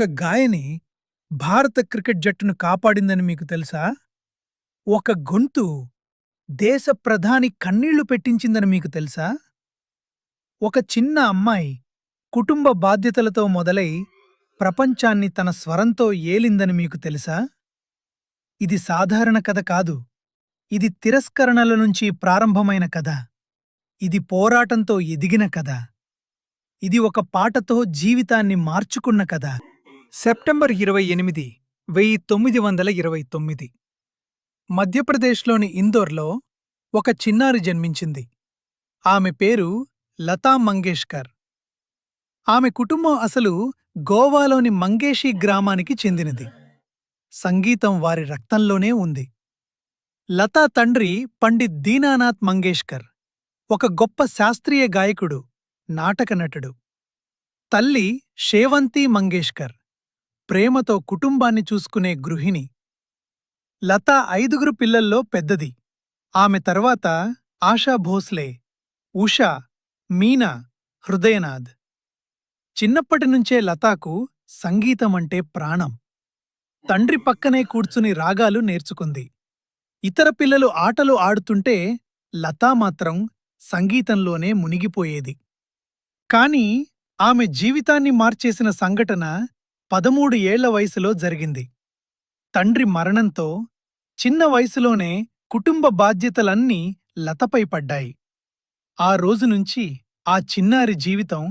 ఒక గాయని భారత క్రికెట్ జట్టును కాపాడిందని మీకు తెలుసా? ఒక గొంతు దేశ ప్రధాని కన్నీళ్లు పెట్టించిందని మీకు తెలుసా? ఒక చిన్న అమ్మాయి కుటుంబ బాధ్యతలతో మొదలై ప్రపంచాన్ని తన స్వరంతో ఏలిందని మీకు తెలుసా? ఇది సాధారణ కథ కాదు. ఇది తిరస్కరణల నుంచి ప్రారంభమైన కథ. ఇది పోరాటంతో ఎదిగిన కథ. ఇది ఒక పాటతో జీవితాన్ని మార్చుకున్న కథ. సెప్టెంబర్ 28, 1929 మధ్యప్రదేశ్లోని ఇందోర్లో ఒక చిన్నారి జన్మించింది. ఆమె పేరు లతా మంగేష్కర్. ఆమె కుటుంబం అసలు గోవాలోని మంగేషీ గ్రామానికి చెందినది. సంగీతం వారి రక్తంలోనే ఉంది. లతా తండ్రి పండిత్ దీనానాథ్ మంగేష్కర్ ఒక గొప్ప శాస్త్రీయ గాయకుడు, నాటక నటుడు. తల్లి షేవంతి మంగేష్కర్ ప్రేమతో కుటుంబాన్ని చూసుకునే గృహిణి. లతా 5 పిల్లల్లో పెద్దది. ఆమె తర్వాత ఆశా భోస్లే, ఉషా, మీనా, హృదయనాథ్. చిన్నప్పటినుంచే లతాకు సంగీతమంటే ప్రాణం. తండ్రి పక్కనే కూర్చుని రాగాలు నేర్చుకుంది. ఇతర పిల్లలు ఆటలు ఆడుతుంటే లతా మాత్రం సంగీతంలోనే మునిగిపోయేది. కాని ఆమె జీవితాన్ని మార్చేసిన సంఘటన 13 ఏళ్ల వయసులో జరిగింది. తండ్రి మరణంతో చిన్న వయసులోనే కుటుంబ బాధ్యతలన్నీ లతపై పడ్డాయి. ఆ రోజునుంచి ఆ చిన్నారి జీవితం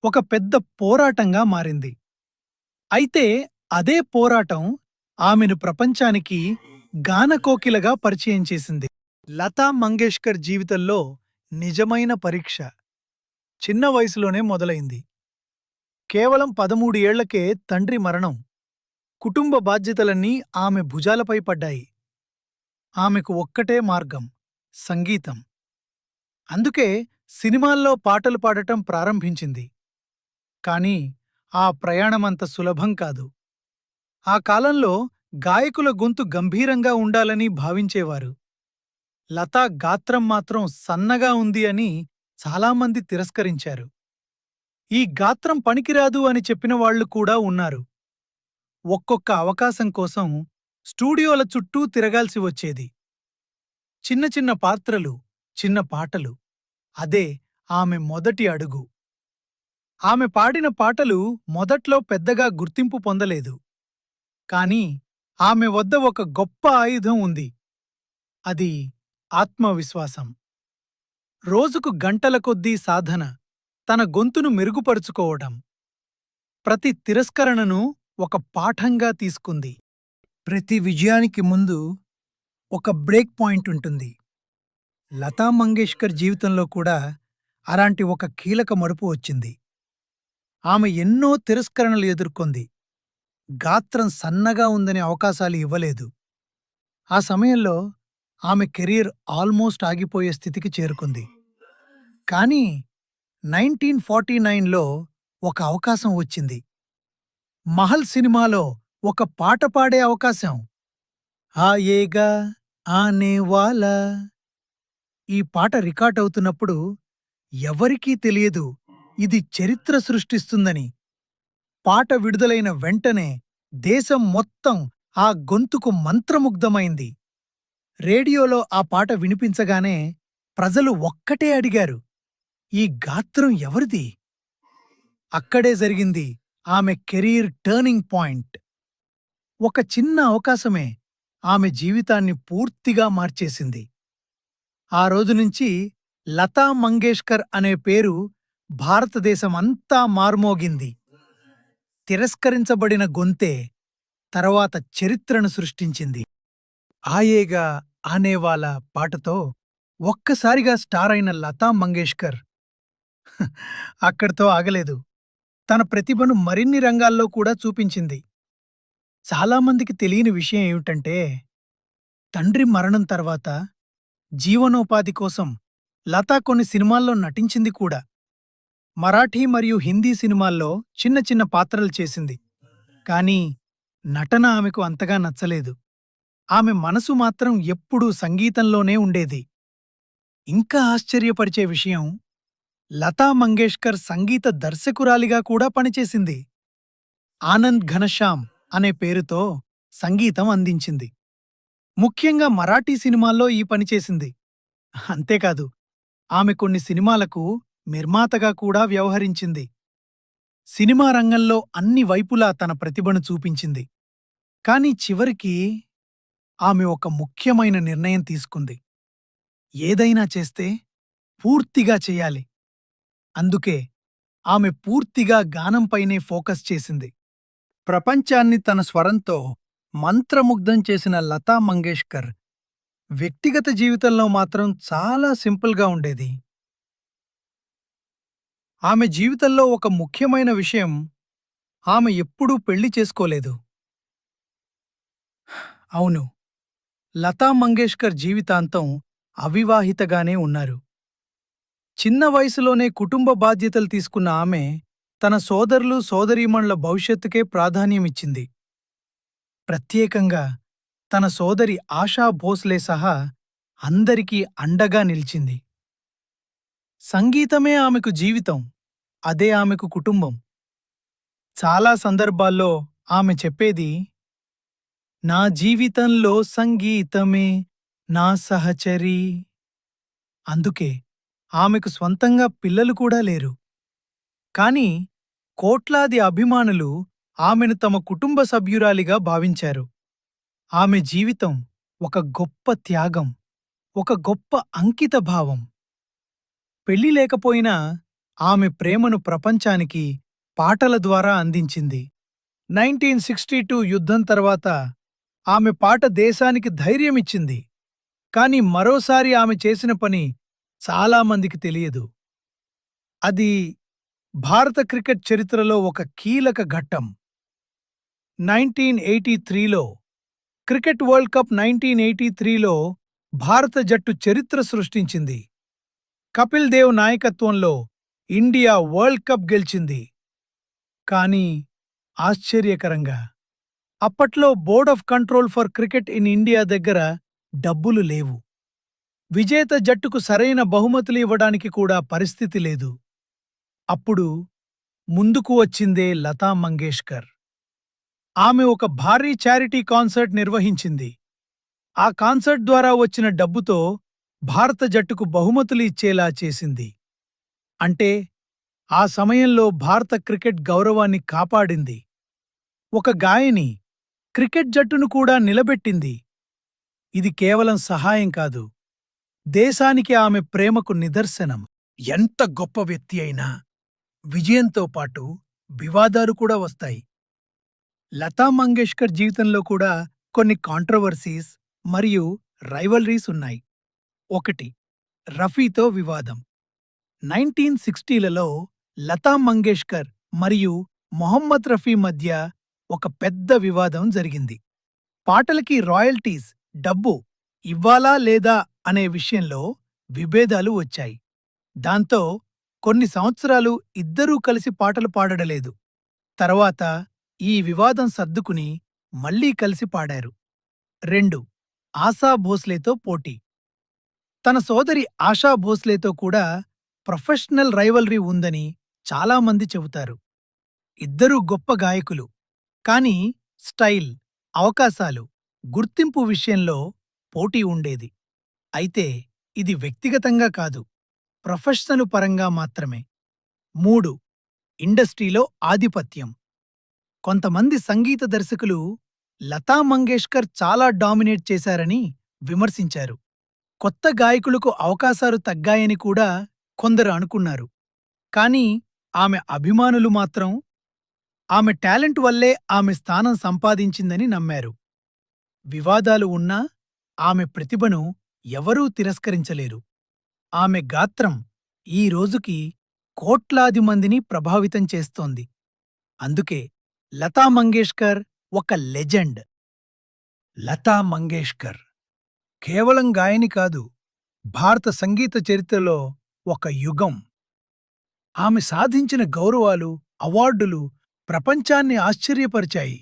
ఒక పెద్ద పోరాటంగా మారింది. అయితే అదే పోరాటం ఆమెను ప్రపంచానికి గానకోకిలగా పరిచయం చేసింది. లతా మంగేష్కర్ జీవితంలో నిజమైన పరీక్ష చిన్న వయసులోనే మొదలైంది. కేవలం 13 ఏళ్లకే తండ్రి మరణం. కుటుంబ బాధ్యతలన్నీ ఆమె భుజాలపై పడ్డాయి. ఆమెకు ఒక్కటే మార్గం — సంగీతం. అందుకే సినిమాల్లో పాటలు పాడటం ప్రారంభించింది. కాని ఆ ప్రయాణమంత సులభం కాదు. ఆ కాలంలో గాయకుల గొంతు గంభీరంగా ఉండాలని భావించేవారు. లతా గాత్రం మాత్రం సన్నగా ఉంది అని చాలామంది తిరస్కరించారు. ఈ గాత్రం పనికిరాదు అని చెప్పినవాళ్లు కూడా ఉన్నారు. ఒక్కొక్క అవకాశం కోసం స్టూడియోల చుట్టూ తిరగాల్సి వచ్చేది. చిన్న చిన్న పాత్రలు, చిన్న పాటలు — అదే ఆమె మొదటి అడుగు. ఆమె పాడిన పాటలు మొదట్లో పెద్దగా గుర్తింపు పొందలేదు. కాని ఆమె వద్ద ఒక గొప్ప ఆయుధం ఉంది. అది ఆత్మవిశ్వాసం. రోజుకు గంటల కొద్దీ సాధన, తన గొంతును మెరుగుపరుచుకోవడం. ప్రతి తిరస్కరణను ఒక పాఠంగా తీసుకుంది. ప్రతి విజయానికి ముందు ఒక బ్రేక్ పాయింట్ ఉంటుంది. లతా మంగేష్కర్ జీవితంలో కూడా అలాంటి ఒక కీలక మలుపు వచ్చింది. ఆమె ఎన్నో తిరస్కరణలు ఎదుర్కొంది. గాత్రం సన్నగా ఉందనే అవకాశాలు ఇవ్వలేదు. ఆ సమయంలో ఆమె కెరీర్ ఆల్మోస్ట్ ఆగిపోయే స్థితికి చేరుకుంది. కానీ 1949లో ఒక అవకాశం వచ్చింది. మహల్ సినిమాలో ఒక పాట పాడే అవకాశం. ఆయేగా ఆనేవాలా. ఈ పాట రికార్డవుతున్నప్పుడు ఎవరికీ తెలియదు ఇది చరిత్ర సృష్టిస్తుందని. పాట విడుదలైన వెంటనే దేశం మొత్తం ఆ గొంతుకు మంత్రముగ్ధమైంది. రేడియోలో ఆ పాట వినిపించగానే ప్రజలు ఒక్కటే అడిగారు, ఈ గాత్రం ఎవరిది? అక్కడే జరిగింది ఆమె కెరీర్ టర్నింగ్ పాయింట్. ఒక చిన్న అవకాశమే ఆమె జీవితాన్ని పూర్తిగా మార్చేసింది. ఆ రోజునుంచి లతా మంగేష్కర్ అనే పేరు భారతదేశమంతా మార్మోగింది. తిరస్కరించబడిన గొంతే తర్వాత చరిత్రను సృష్టించింది. ఆయేగా ఆనేవాలా పాటతో ఒక్కసారిగా స్టార్ అయిన లతా మంగేష్కర్ అక్కడితో ఆగలేదు. తన ప్రతిభను మరిన్ని రంగాల్లో కూడా చూపించింది. చాలామందికి తెలియని విషయం ఏమిటంటే, తండ్రి మరణం తర్వాత జీవనోపాధి కోసం లతా కొన్ని సినిమాల్లో నటించింది కూడా. మరాఠీ మరియు హిందీ సినిమాల్లో చిన్న చిన్న పాత్రలు చేసింది. కానీ నటన ఆమెకు అంతగా నచ్చలేదు. ఆమె మనసు మాత్రం ఎప్పుడూ సంగీతంలోనే ఉండేది. ఇంకా ఆశ్చర్యపరిచే విషయం, లతా మంగేష్కర్ సంగీత దర్శకురాలిగా కూడా పనిచేసింది. ఆనంద్ ఘనశ్యామ్ అనే పేరుతో సంగీతం అందించింది. ముఖ్యంగా మరాఠీ సినిమాల్లో ఈ పని చేసింది. అంతేకాదు, ఆమె కొన్ని సినిమాలకు నిర్మాతగా కూడా వ్యవహరించింది. సినిమా రంగంలో అన్ని వైపులా తన ప్రతిభను చూపించింది. కానీ చివరికి ఆమె ఒక ముఖ్యమైన నిర్ణయం తీసుకుంది. ఏదైనా చేస్తే పూర్తిగా చెయ్యాలి. అందుకే ఆమె పూర్తిగా గానంపైనే ఫోకస్ చేసింది. ప్రపంచాన్ని తన స్వరంతో మంత్రముగ్ధం చేసిన లతా మంగేష్కర్ వ్యక్తిగత జీవితంలో మాత్రం చాలా సింపుల్గా ఉండేది. ఆమె జీవితంలో ఒక ముఖ్యమైన విషయం, ఆమె ఎప్పుడూ పెళ్లి చేసుకోలేదు. అవును, లతా మంగేష్కర్ జీవితాంతం అవివాహితగానే ఉన్నారు. చిన్న వయసులోనే కుటుంబ బాధ్యతలు తీసుకున్న ఆమె తన సోదరులు సోదరీమణుల భవిష్యత్తుకే ప్రాధాన్యమిచ్చింది. ప్రత్యేకంగా తన సోదరి ఆశా భోస్లే సహా అందరికీ అండగా నిలిచింది. సంగీతమే ఆమెకు జీవితం, అదే ఆమెకు కుటుంబం. చాలా సందర్భాల్లో ఆమె చెప్పేది, నా జీవితంలో సంగీతమే నా సహచరి. అందుకే ఆమెకు స్వంతంగా పిల్లలు కూడా లేరు. కాని కోట్లాది అభిమానులు ఆమెను తమ కుటుంబ సభ్యురాలిగా భావించారు. ఆమె జీవితం ఒక గొప్ప త్యాగం, ఒక గొప్ప అంకితభావం. పెళ్లి లేకపోయినా ఆమె ప్రేమను ప్రపంచానికి పాటల ద్వారా అందించింది. 1962 యుద్ధం తర్వాత ఆమె పాట దేశానికి ధైర్యమిచ్చింది. కాని మరోసారి ఆమె చేసిన పని చాలామందికి తెలియదు. అది భారత క్రికెట్ చరిత్రలో ఒక కీలక ఘట్టం. 1983లో క్రికెట్ వరల్డ్ కప్ 1983లో భారత జట్టు చరిత్ర సృష్టించింది. కపిల్ దేవ్ నాయకత్వంలో ఇండియా వరల్డ్ కప్ గెలిచింది. కానీ ఆశ్చర్యకరంగా అప్పట్లో board of control for cricket in India దగ్గర డబ్బులు లేవు. విజేత జట్టుకు సరైన బహుమతులు ఇవ్వడానికి కూడా పరిస్థితి లేదు. అప్పుడు ముందుకు వచ్చిందే లతా మంగేష్కర్. ఆమె ఒక భారీ చారిటీ కాన్సర్ట్ నిర్వహించింది. ఆ కాన్సర్ట్ ద్వారా వచ్చిన డబ్బుతో భారత జట్టుకు బహుమతులు ఇచ్చేలా చేసింది. అంటే ఆ సమయంలో భారత క్రికెట్ గౌరవాన్ని కాపాడింది. ఒక గాయని క్రికెట్ జట్టును కూడా నిలబెట్టింది. ఇది కేవలం సహాయం కాదు, దేశానికి ఆమె ప్రేమకు నిదర్శనం. ఎంత గొప్ప వ్యక్తి అయినా విజయంతో పాటు వివాదాలు కూడా వస్తాయి. లతా మంగేష్కర్ జీవితంలో కూడా కొన్ని కాంట్రవర్సీస్ మరియు రైవలరీస్ ఉన్నాయి. 1. రఫీతో వివాదం. 1960లలో లతా మంగేష్కర్ మరియు మొహమ్మద్ రఫీ మధ్య ఒక పెద్ద వివాదం జరిగింది. పాటలకి రాయల్టీస్, డబ్బు ఇవ్వాలా లేదా అనే విషయంలో విభేదాలు వచ్చాయి. దాంతో కొన్ని సంవత్సరాలు ఇద్దరూ కలిసి పాటలు పాడడలేదు. తర్వాత ఈ వివాదం సర్దుకుని మళ్లీ కలిసి పాడారు. 2. ఆశా భోస్లేతో పోటీ. తన సోదరి ఆశా భోస్లేతో కూడా ప్రొఫెషనల్ రైవలరీ ఉందని చాలామంది చెబుతారు. ఇద్దరూ గొప్ప గాయకులు. కానీ స్టైల్, అవకాశాలు, గుర్తింపు విషయంలో పోటీ ఉండేది. అయితే ఇది వ్యక్తిగతంగా కాదు, ప్రొఫెషనల్ పరంగా మాత్రమే. 3. ఇండస్ట్రీలో ఆధిపత్యం. కొంతమంది సంగీత దర్శకులు లతా మంగేష్కర్ చాలా డామినేట్ చేశారని విమర్శించారు. కొత్త గాయకులకు అవకాశాలు తగ్గాయని కూడా కొందరు అనుకున్నారు. కానీ ఆమె అభిమానులు మాత్రం ఆమె టాలెంట్ వల్లే ఆమె స్థానం సంపాదించిందని నమ్మారు. వివాదాలు ఉన్నా ఆమె ప్రతిభను ఎవరూ తిరస్కరించలేరు. ఆమె గాత్రం ఈ రోజుకి కోట్లాది మందిని ప్రభావితం చేస్తోంది. అందుకే లతా మంగేష్కర్ ఒక లెజెండ్. లతా మంగేష్కర్ కేవలం గాయని కాదు, భారత సంగీత చరిత్రలో ఒక యుగం. ఆమె సాధించిన గౌరవాలు, అవార్డులు ప్రపంచాన్ని ఆశ్చర్యపరిచాయి.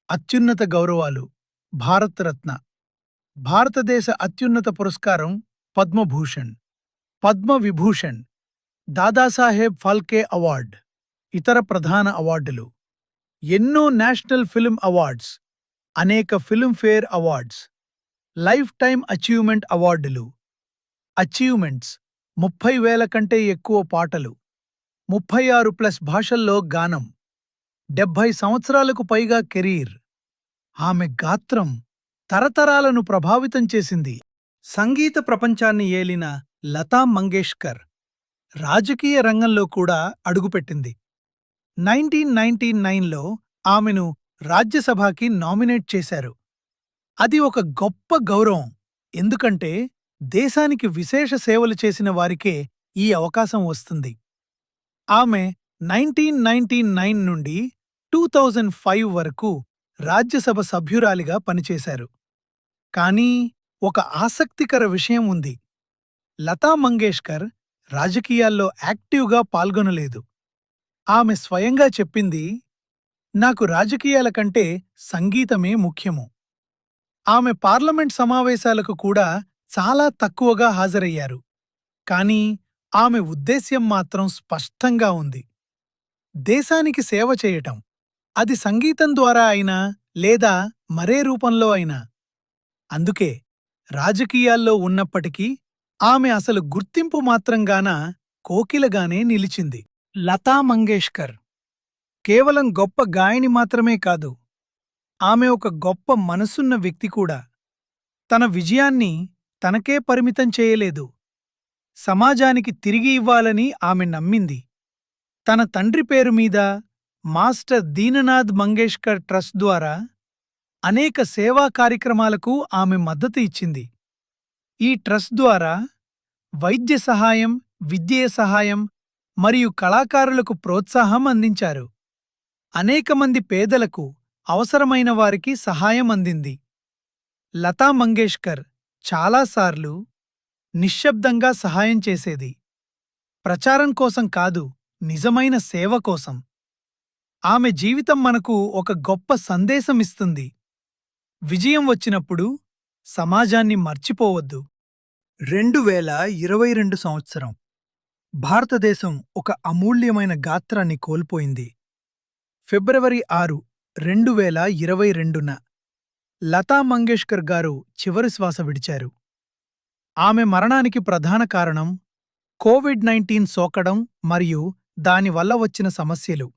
అత్యున్నత గౌరవాలు: భారతరత్న, భారతదేశ అత్యున్నత పురస్కారం పద్మభూషణ్, పద్మవిభూషణ్, దాదాసాహెబ్ ఫాల్కే అవార్డ్, ఇతర ప్రధాన అవార్డులు. ఎన్నో నేషనల్ ఫిల్మ్ అవార్డ్స్, అనేక Filmfare awards, life time achievement అవార్డులు. అచీవ్‌మెంట్స్ 30,000 కంటే ఎక్కువ పాటలు, 36+ భాషల్లో గానం, 70 సంవత్సరాలకు పైగా కెరీర్. ఆమె గాత్రం తరతరాలను ప్రభావితం చేసింది. సంగీత ప్రపంచాన్ని ఏలిన లతా మంగేష్కర్ రాజకీయ రంగంలో కూడా అడుగుపెట్టింది. 1999లో ఆమెను రాజ్యసభకి నామినేట్ చేశారు. అది ఒక గొప్ప గౌరవం, ఎందుకంటే దేశానికి విశేష సేవలు చేసిన వారికే ఈ అవకాశం వస్తుంది. ఆమె 1999 నుండి 2005 వరకు రాజ్యసభ సభ్యురాలిగా పనిచేశారు. కానీ ఒక ఆసక్తికర విషయం ఉంది. లతా మంగేష్కర్ రాజకీయాల్లో యాక్టివ్గా పాల్గొనలేదు. ఆమె స్వయంగా చెప్పింది, నాకు రాజకీయాల కంటే సంగీతమే ముఖ్యము. ఆమె పార్లమెంట్ సమావేశాలకు కూడా చాలా తక్కువగా హాజరయ్యారు. కానీ ఆమె ఉద్దేశ్యం మాత్రం స్పష్టంగా ఉంది. దేశానికి సేవ చేయటం, అది సంగీతం ద్వారా అయినా లేదా మరే రూపంలో అయినా. అందుకే రాజకీయాల్లో ఉన్నప్పటికీ ఆమె అసలు గుర్తింపు మాత్రంగాన కోకిలగానే నిలిచింది. లతా మంగేష్కర్ కేవలం గొప్ప గాయని మాత్రమే కాదు, ఆమె ఒక గొప్ప మనసున్న వ్యక్తి కూడా. తన విజయాన్ని తనకే పరిమితం చేయలేదు. సమాజానికి తిరిగి ఇవ్వాలని ఆమె నమ్మింది. తన తండ్రి పేరు మీద మాస్టర్ దీననాథ్ మంగేష్కర్ ట్రస్ట్ ద్వారా అనేక సేవా కార్యక్రమాలకు ఆమె మద్దతు ఇచ్చింది. ఈ ట్రస్ట్ ద్వారా వైద్య సహాయం, విద్యా సహాయం మరియు కళాకారులకు ప్రోత్సాహం అందించారు. అనేక మంది పేదలకు, అవసరమైన వారికి సహాయం అందింది. లతా మంగేష్కర్ చాలాసార్లు నిశ్శబ్దంగా సహాయం చేసేది. ప్రచారం కోసం కాదు, నిజమైన సేవ కోసం. ఆమె జీవితం మనకు ఒక గొప్ప సందేశం ఇస్తుంది. విజయం వచ్చినప్పుడు సమాజాన్ని మర్చిపోవద్దు. 2022 సంవత్సరం భారతదేశం ఒక అమూల్యమైన గాత్రాన్ని కోల్పోయింది. ఫిబ్రవరి 6, 2022న లతా మంగేష్కర్ గారు చివరి శ్వాస విడిచారు. ఆమె మరణానికి ప్రధాన కారణం కోవిడ్-19 సోకడం మరియు దానివల్ల వచ్చిన సమస్యలు.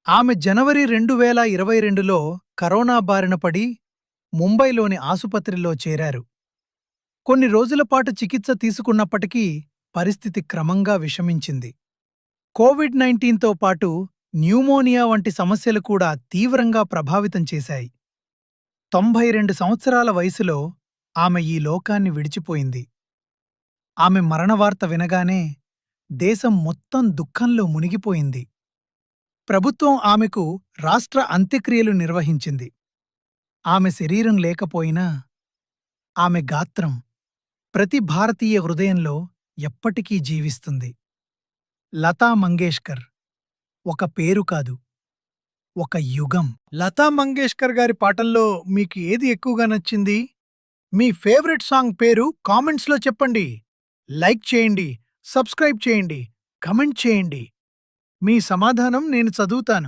ఆమె జనవరి 2022లో కరోనా బారిన పడి ముంబైలోని ఆసుపత్రిలో చేరారు. కొన్ని రోజులపాటు చికిత్స తీసుకున్నప్పటికీ పరిస్థితి క్రమంగా విషమించింది. కోవిడ్-19తో పాటు న్యూమోనియా వంటి సమస్యలు కూడా తీవ్రంగా ప్రభావితం చేశాయి. 92 సంవత్సరాల వయసులో ఆమె ఈ లోకాన్ని విడిచిపోయింది. ఆమె మరణవార్త వినగానే దేశం మొత్తం దుఃఖంలో మునిగిపోయింది. ప్రభుత్వం ఆమెకు రాష్ట్ర అంత్యక్రియలు నిర్వహించింది. ఆమె శరీరం లేకపోయినా ఆమె గాత్రం ప్రతి భారతీయ హృదయంలో ఎప్పటికీ జీవిస్తుంది. లతా మంగేష్కర్ ఒక పేరు కాదు, ఒక యుగం. లతా మంగేష్కర్ గారి పాటల్లో మీకు ఏది ఎక్కువగా నచ్చింది? మీ ఫేవరెట్ సాంగ్ పేరు కామెంట్స్లో చెప్పండి. లైక్ చేయండి, సబ్స్క్రైబ్ చేయండి, కమెంట్ చేయండి. మీ సమాధానం నేను చదువుతాను.